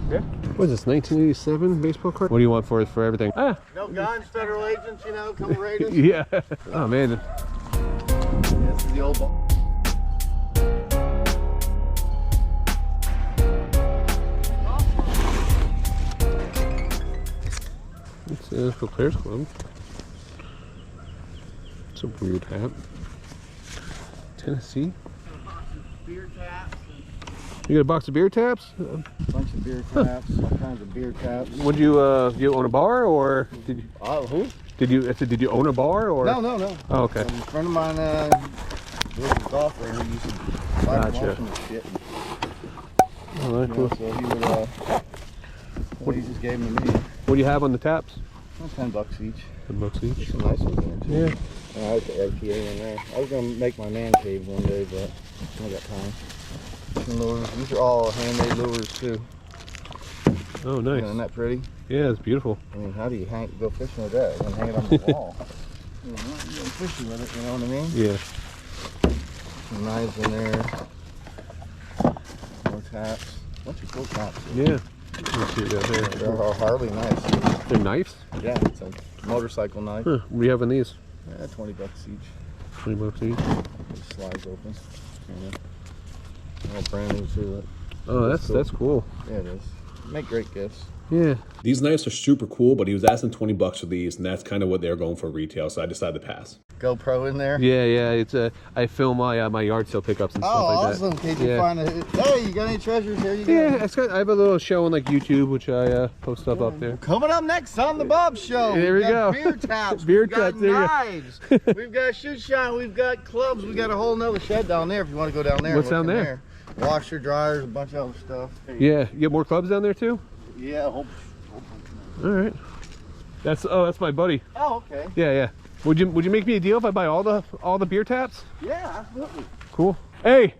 Yeah. What is this, 1987 baseball card? What do you want for everything? Ah. No guns, federal agents, you know, come raid us. Yeah. Oh, man. This is the old ball. It's for CLs Club. It's a weird hat. Tennessee. Beer taps. You got a box of beer taps? A bunch of beer taps, all kinds of beer taps. Would you you own a bar or did you? Who? Did you own a bar or? No. Oh, okay. A friend of mine was a golfer and he used to buy promotion and shit. Oh, that's cool. So he would, he just gave them to me. What do you have on the taps? $10 each. $10 each. Some nice ones in there too. Yeah. I like the RPA in there. I was gonna make my man cave one day, but I got time. Lures. These are all handmade lures too. Oh, nice. Isn't that pretty? Yeah, it's beautiful. I mean, how do you go fishing with that? You can hang it on the wall. You know, you go fishing with it, you know what I mean? Yeah. Some knives in there. More taps. Bunch of cool taps. Yeah. Let's see what you got there. They're hardly nice. They're knives? Yeah, it's a motorcycle knife. Huh. What do you have in these? Yeah, $20 each. $20 each. It slides open. Yeah. All brand new too. Oh, that's cool. Yeah, it is. Make great gifts. Yeah. These knives are super cool, but he was asking $20 for these, and that's kind of what they're going for retail, so I decided to pass. GoPro in there. Yeah. It's I film my my yard sale pickups and stuff like that. Awesome! Did you find hey, you got any treasures here? You got Yeah, I have a little show on like YouTube, which I post stuff up there. Coming up next on the Bob Show. There we go. Beer taps. Beer we've got taps, there you go. knives. We've got shoe shine. We've got clubs. We got a whole nother shed down there. If you want to go down there. What's look down in there? Washer, dryers, a bunch of other stuff. Yeah, you get more clubs down there too? Yeah, a whole All right. That's my buddy. Oh, okay. Yeah. Would you make me a deal if I buy all the beer taps? Yeah, absolutely. Cool. Hey,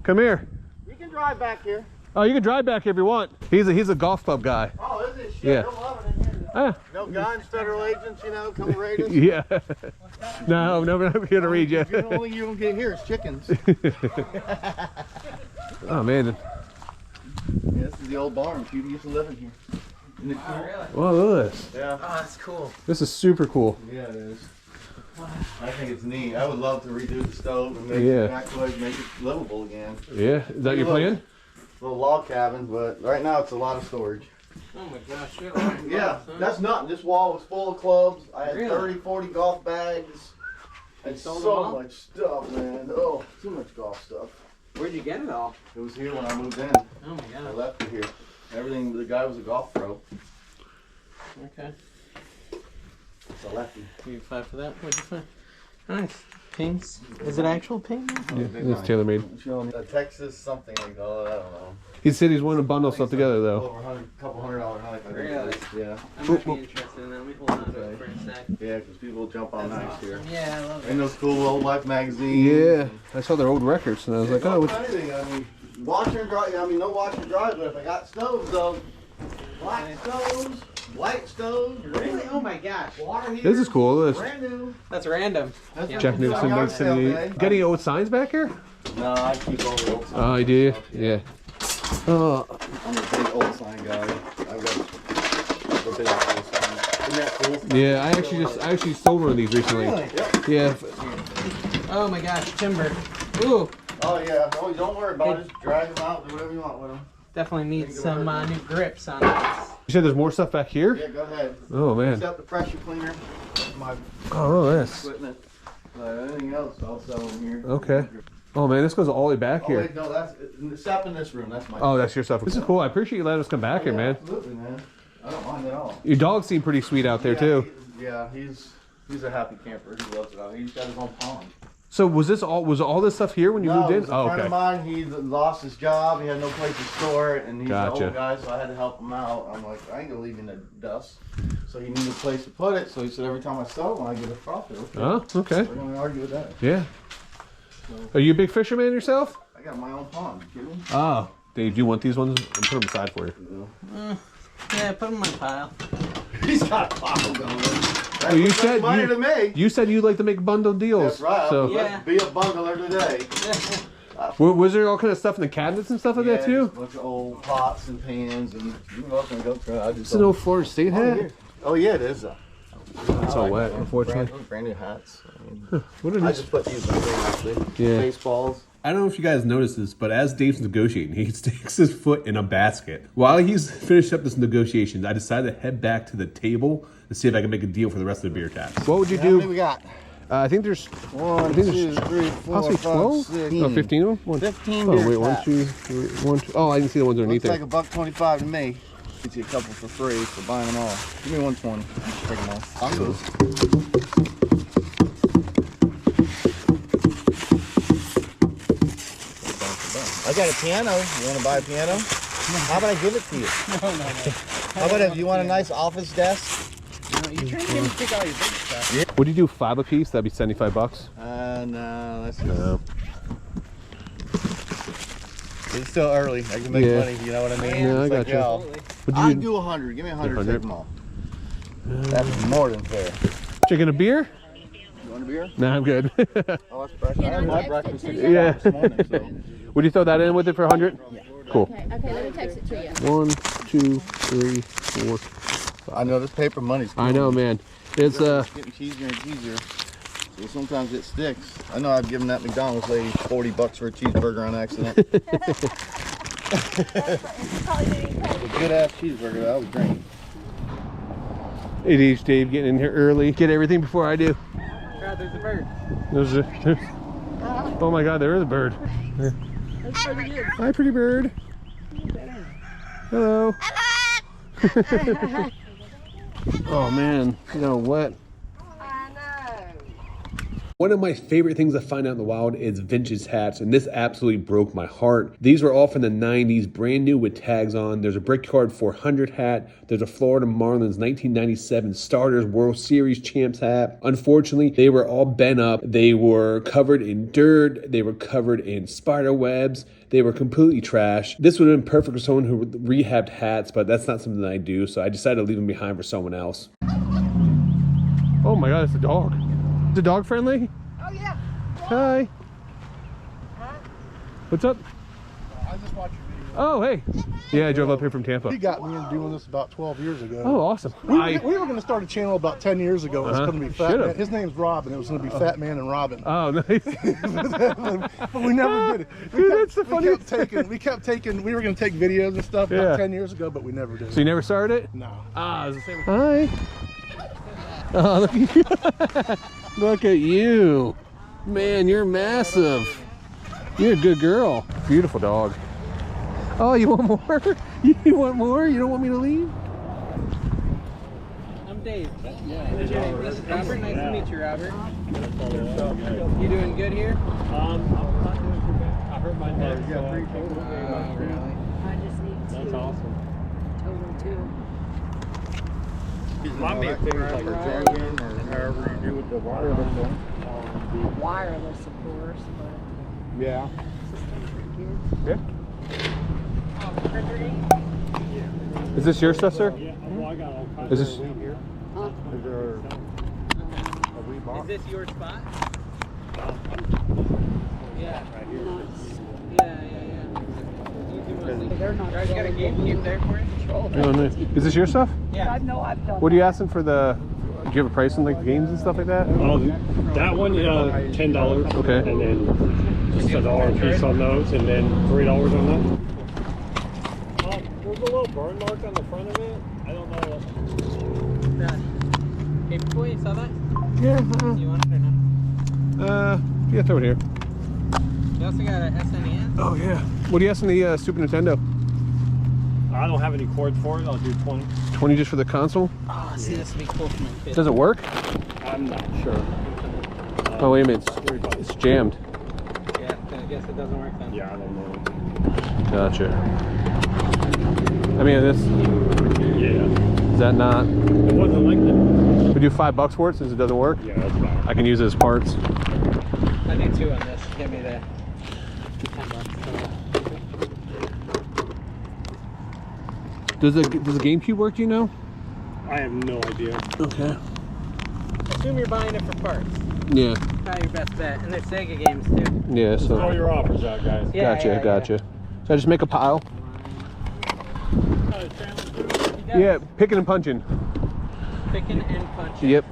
come here. You can drive back here. Oh, you can drive back if you want. He's a golf club guy. Oh, isn't it shit? Yeah. They'll love it in here. Ah. No guns, federal agents, you know, come raid us. Yeah. No, we're not here to read you. The only thing you don't get here is chickens. Oh man. Yeah, this is the old barn. Judy used to live in here. Isn't it cool? Oh, really? Well, look at this. Yeah. Oh, that's cool. This is super cool. Yeah, it is. I think it's neat. I would love to redo the stove and make Yeah. it back way, make it livable again. Yeah. Is that your plan? Little log cabin, but right now it's a lot of storage. Oh my gosh, you have a Yeah, that's nothing. This wall was full of clubs. I had Really? 30, 40 golf bags. And sold them so all? much stuff, man. Oh, too much golf stuff. Where'd you get it all? It was here when I moved in. Oh my I god. left it here. Everything, the guy was a golf pro. Okay. So I left him. You fight for that? What'd you find? Nice. Pinks. Is it actual pink? Yeah, it's tailor-made. A Texas something they call it. I don't know. He said he's wanting to bundle stuff together though. Over couple $100 knife. I think it Really? is. Yeah. I might be interested in that. Let me hold on to it for a sec. Yeah, because people jump on That's nice awesome. here. Yeah, I love it. And those cool old life magazines. Yeah. I saw their old records and I was like, oh, anything. I mean, washer and dry. I mean, no washer and dry, but if I got stoves though, black stoves, white stoves, Really? Oh my gosh. water heaters. this is cool. This Brand new. That's random. That's Yeah. what Jack we do Nicholson, on yard sale 1978. day. Got any old signs back here? No, I keep all the old signs. Oh, I do. stuff, Yeah. Oh, I'm a big old sign guy. I've got a big old sign. Isn't that cool? yeah. I actually sold one of these recently. Really? Yep. Yeah. Oh my gosh, timber. Ooh, Oh yeah. No, don't worry about it. Just drag them out. Do whatever you want with them. definitely needs some new grips on this. You said there's more stuff back here? Yeah, go ahead. Oh man. Except the pressure cleaner. My Oh, this. equipment. Anything else, I'll sell them here. Okay. Oh man, this goes all the way back Oh, here. wait, no, that's except in this room. That's my. Oh, that's your stuff. This is cool. I appreciate you letting us come back here, Yeah, man. Absolutely, man. I don't mind at all. Your dogs seem pretty sweet out there Yeah, too. He's a happy camper. He loves it out here. He's got his own pond. So was all this stuff here when you moved it in? was a Oh, friend okay. of mine. He lost his job. He had no place to store it, and he's Gotcha. an old guy, so I had to help him out. I'm like, I ain't gonna leave you in the dust. So he needed a place to put it. So he said, every time I sell one, I get a profit. Okay. Oh, okay. We're gonna argue with that. Yeah. Are you a big fisherman yourself? I got my own pond. You kidding? Oh. Dave, do you want these ones? I'll put them aside for you. Yeah, put them in my pile. He's got a pile going. Oh, you said money to me. You said you like to make bundle deals. That's right. So Yeah. Let's be a bundler today. Was there all kind of stuff in the cabinets and stuff like that too? A bunch of old pots and pans, and you're welcome to go through. It's an old Florida State hat. Oh yeah, it is. It's all wet, unfortunately. Brand new hats. What I just put these on actually. Yeah. Baseballs. I don't know if you guys noticed this, but as Dave's negotiating, he sticks his foot in a basket. While he's finished up this negotiations, I decided to head back to the table to see if I can make a deal for the rest of the beer taps. What would you How many do? we got? I think there's 1, 2, 3, 4, possibly 5, 12? 6, No, 15 of them? 15 Oh, beer wait, 1, taps. 2, 3, 1, 2. Oh, I didn't see the ones underneath Looks there. like $1.25 to me. Get you a couple for free for buying them all. Give me 120. Take them all. Tacos. I got a piano. You want to buy a piano? How about I give it to you? No. How about if you want a nice office desk? You're trying to get me to pick all your big stuff. Would you do 5 a piece? That'd be $75. No, that's just... No. It's still early. I can make Yeah. money, you know what I mean? Yeah, I It's like, got you. yo, Would I'll you do 100. Give me 100, 100? take them all. That's more than fair. chicken a beer? You want a beer? Nah, I'm good. Oh, that's breakfast. I had my breakfast Yeah. this morning, so. Would you throw that in with it for 100? Yeah. Cool. Okay, let me text it to you. 1, 2, 3, 4. I know this paper money's I know, man. It's It's getting cheesier and cheesier. So sometimes it sticks. I know I've given that McDonald's lady $40 for a cheeseburger on accident. A good ass cheeseburger, that was great. it is Dave getting in here early. Get everything before I do. God, there's a bird. There's oh my God, there is a bird. Yeah. That's pretty good. Hi, pretty bird. Hello. Oh man, you know what? One of my favorite things to find out in the wild is vintage hats, and this absolutely broke my heart. These were all from the 90s, brand new with tags on. There's a Brickyard 400 hat. There's a Florida Marlins 1997 Starters World Series Champs hat. Unfortunately, they were all bent up. They were covered in dirt. They were covered in spider webs. They were completely trash. This would have been perfect for someone who rehabbed hats, but that's not something that I do, so I decided to leave them behind for someone else. Oh my God, it's a dog. Is it dog friendly? Oh, yeah. Hi. What's up? I just watched your video. Oh, hey. Yeah, I drove up here from Tampa. He got me into doing this about 12 years ago. Oh, awesome. We were going to start a channel about 10 years ago. It was going to be Fat Should've. Man. His name's Robin. It was going to be Fat Man and Robin. Oh, nice. But we never did it. Dude, that's the funniest. We kept taking, we were going to take videos and stuff Yeah. about 10 years ago, but we never did So you it. never started it? No. Ah, it's the same. Hi. Oh, look at you. Look at you. Man, you're massive. You're a good girl. Beautiful dog. Oh, you want more? You want more? You don't want me to leave? I'm Dave. What's your name? This is Robert. Nice to meet you, Robert. You doing good here? I'm not doing too bad. I hurt my neck. So Really? I just need that's two. awesome. Total two. Might be things like charging or however you do with the wireless one. Wireless, of course, but Yeah. systems are good. Yeah. Is this your stuff, sir? Yeah. Well, I got all kinds Is of this- weed here. Huh? Is there a weed Is box? this your spot? Yeah. Right here. Nice. Yeah. They're not You guys got a GameCube there for you? controlled. Oh, nice. Is this your stuff? Yeah. I know I've done What are you asking for the... Do you have a price on like the games and stuff like that? Oh, that one, $10. Okay. And then just $1 a piece on those, and then $3 on that. There's a little burn mark on the front of it. I don't know. Hey, boy, you saw that? Yeah. You want it or not? Yeah, throw it here. You also got a SNES? Oh, yeah. What do you ask on the Super Nintendo? I don't have any cords for it. I'll do 20. 20 just for the console? Oh, see, this would be cool for my kid. Does it work? I'm not sure. Oh, wait a minute. It's jammed. Yeah, I guess it doesn't work then. Yeah, I don't know. Gotcha. I mean, this... Yeah. Is that not... It wasn't like that. We do $5 for it since it doesn't work? Yeah, that's fine. I can use it as parts. I need 2 on this. Give me the $10. Does the GameCube work, do you know? I have no idea. Okay. Assume you're buying it for parts. Yeah. Probably your best bet. And they're Sega games too. Yeah. Throw So your offers out, guys. Yeah, gotcha. yeah, Gotcha. So I just make a pile. Yeah, picking and punching. Picking and punching. Yep.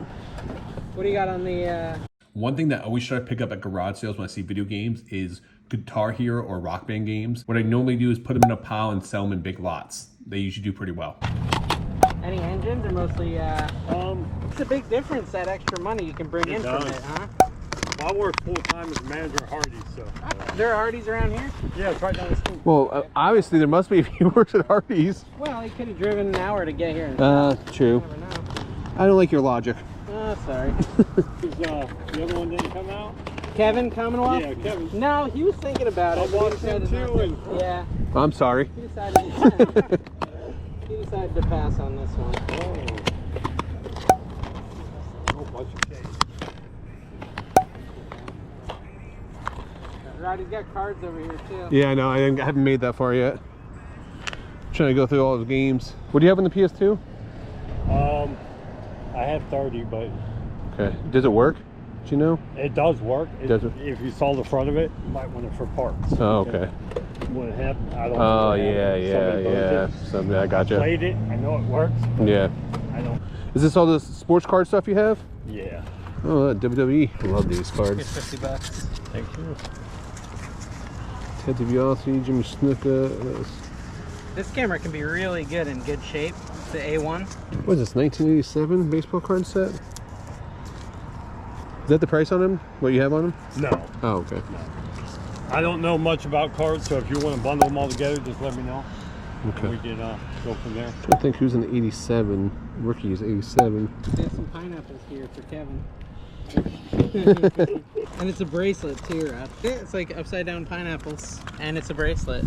What do you got on the? One thing that I always try to pick up at garage sales when I see video games is Guitar Hero or Rock Band games. What I normally do is put them in a pile and sell them in big lots. They usually do pretty well. Any engines or mostly? It's a big difference, that extra money you can bring in from does. it, huh? I work full time as a manager at Hardee's, so. There are Hardee's around here? Yeah, it's right down the street. Well, obviously there must be if he works at Hardee's. Well, he could have driven an hour to get here. And True. never know. I don't like your logic. Oh, sorry. The other one didn't come out? Kevin Commonwealth? Yeah, Kevin. No, he was thinking about it. I but he watched him decided too, not to. Yeah, I'm sorry. he decided. He decided to pass on this one. Oh, bunch of cake. Right, he's got cards over here too. Yeah, I know. I haven't made that far yet. Trying to go through all the games. What do you have on the PS2? I have 30, but Okay. Does it work? Do you know? it does work. Does it? If you saw the front of it, you might want it for parts. Oh, okay. When it happened, I don't Oh, know. yeah. So, I gotcha. Played it. I know it works. But Yeah. I don't. Is this all the sports card stuff you have? Yeah. Oh, WWE. I love these Here's cards. $50. Thank you. Ted DiBiase, Jimmy Snuka. This camera can be really good in good shape. It's the A1. What is this, 1987 baseball card set? Is that the price on them? What you have on them? No. Oh, okay. I don't know much about cards, so if you want to bundle them all together, just let me know. Okay. We can go from there. I think who's in the 87. Rookie is 87. There's some pineapples here for Kevin. And it's a bracelet too, Rod. Yeah, it's like upside down pineapples. And it's a bracelet.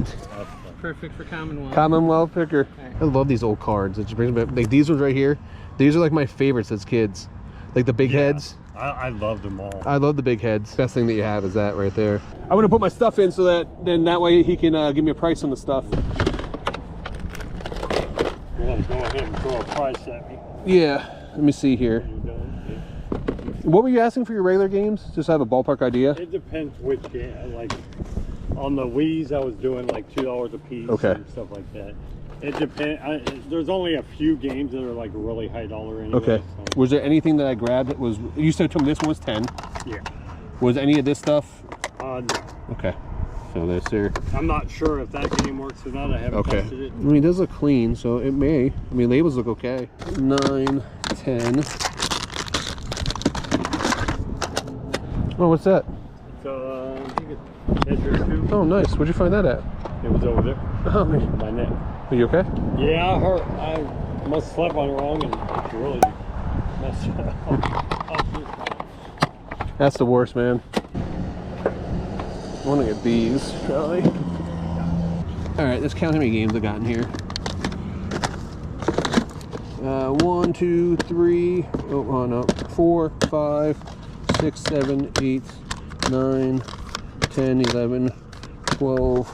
Perfect for Commonwealth. Commonwealth picker. Right. I love these old cards. It just brings me back. Like these ones right here. These are like my favorites as kids. Like the big heads. I loved them all. I love the big heads. Best thing that you have is that right there. I'm gonna put my stuff in so that then that way he can give me a price on the stuff. You want to go ahead and throw a price at me? Yeah. Let me see here. You done? What were you asking for your regular games? Just to have a ballpark idea. It depends which game. Like on the Wii's, I was doing like $2 a piece Okay. and stuff like that. It depends. There's only a few games that are like really high dollar anyway. Okay. So, Was there anything that I grabbed that was? You said to me this one was 10. yeah. Was any of this stuff? No. Okay. So that's there. I'm not sure if that game works or not. I haven't Okay. tested it. I mean, it does look clean, so it may. I mean, labels look okay. 9, 10. Oh, what's that? So I think it's Edgar 2. Oh, nice. Where'd you find that at? It was over there. Oh, My neck. are you okay? Yeah, I must have slept on it wrong and it's really messed it up. That's the worst, man. I want to get these, probably. All right, let's count how many games I got in here. 1, 2, 3. Oh, no. 4, 5, 6, 7, 8, 9, 10, 11, 12,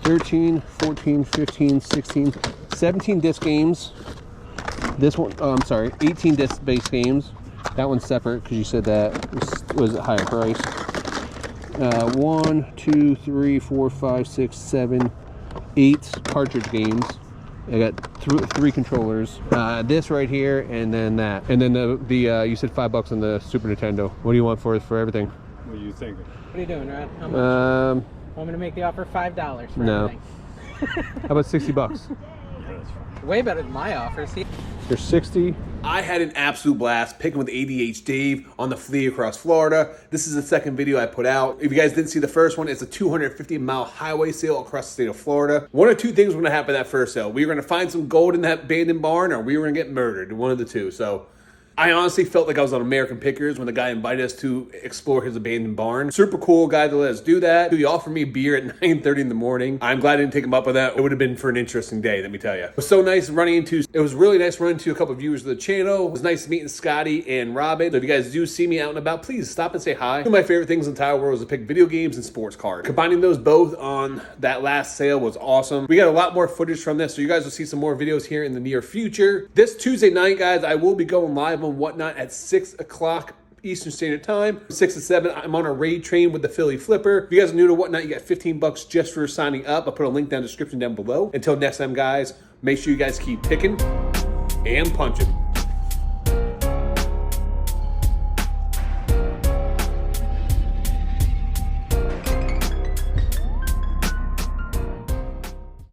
13, 14, 15, 16, 17 disc games. This one, oh, I'm sorry, 18 disc base games. That one's separate because you said that was a higher price. 1, 2, 3, 4, 5, 6, 7, 8 cartridge games. I got three controllers. This right here, and then that, and then the you said $5 on the Super Nintendo. What do you want for everything? What are you thinking? What are you doing, Rod? How much? Want me to make the offer $5 for No. everything? How about $60? Yeah, that's fine. Way better than my offer. See? There's 60. I had an absolute blast picking with ADH Dave on the Flea Across Florida. This is the second video I put out. If you guys didn't see the first one, it's a 250-mile highway sale across the state of Florida. One or two things were gonna happen at that first sale. We were gonna find some gold in that abandoned barn, or we were gonna get murdered, one of the two. So I honestly felt like I was on American Pickers when the guy invited us to explore his abandoned barn. Super cool guy to let us do that. He offered me beer at 9:30 in the morning. I'm glad I didn't take him up on that. It would have been for an interesting day, let me tell you. It was so nice running into, it was really nice running into a couple of viewers of the channel. It was nice meeting Scotty and Robin. So if you guys do see me out and about, please stop and say hi. Two of my favorite things in the entire world is to pick video games and sports cards. Combining those both on that last sale was awesome. We got a lot more footage from this, so you guys will see some more videos here in the near future. This Tuesday night, guys, I will be going live on Whatnot at 6 o'clock Eastern Standard Time, 6 to 7. I'm on a raid train with the Philly Flipper. If you guys are new to Whatnot, you got 15 bucks just for signing up. I'll put a link down in the description down below. Until next time, guys, make sure you guys keep picking and punching.